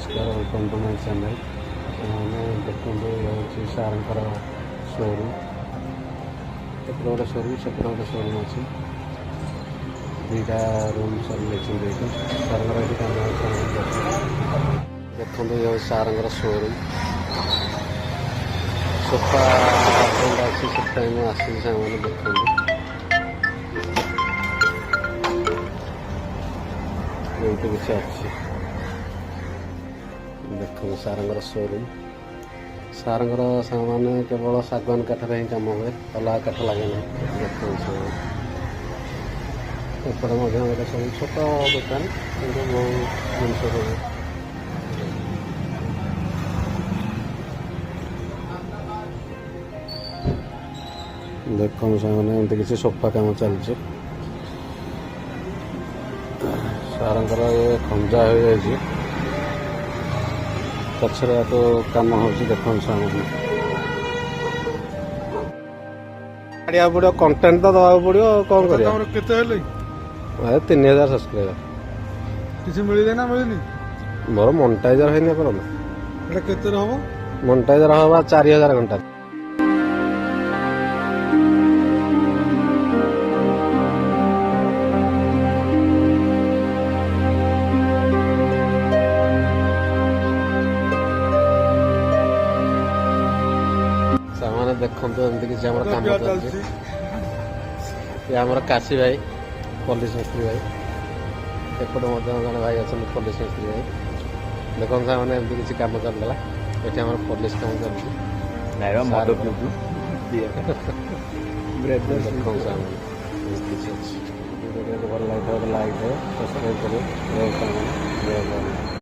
नमस्कार welcome to my channel. देखते हूँ सार शोरूम एपटे गोटे शोरूम सेपटे गोटे शोरूम अच्छी दुईटा रूम सब लेकिन सार ये कम देखते ये सार शोरूम सोफा अच्छी सोफा आसी सारे देखते किसी अच्छी देखो सार शोरूम सार सामान केवल सागवान काठर ही कम हुए अलग काठ लगे ना देखो एपटे गोटे सब छोट दुकान बहुत जिन देखो सामने एमती किसी सोफा काम चलছে सारंकर ये खंजा हो जाए पछरे तो कम हो देखो सामने पड़ो कंटेंट तो दवा पड़ो कौन कर 3000 सब्सक्राइबर किसी मिले ना मिलनी मोर मोनेटाइजर है मोनेटाइजर हवा 4000 घंटा सामान देखो एमती किसी कम चलती काशी भाई पुलिस मिस्त्री भाई एपटे जन भाई अच्छा पुलिस मिस्त्री भाई देखो सामने एमती किसी कम चलता ये पुलिस कम चलती देखो सामने भल लाइट सब्सक्राइब करें।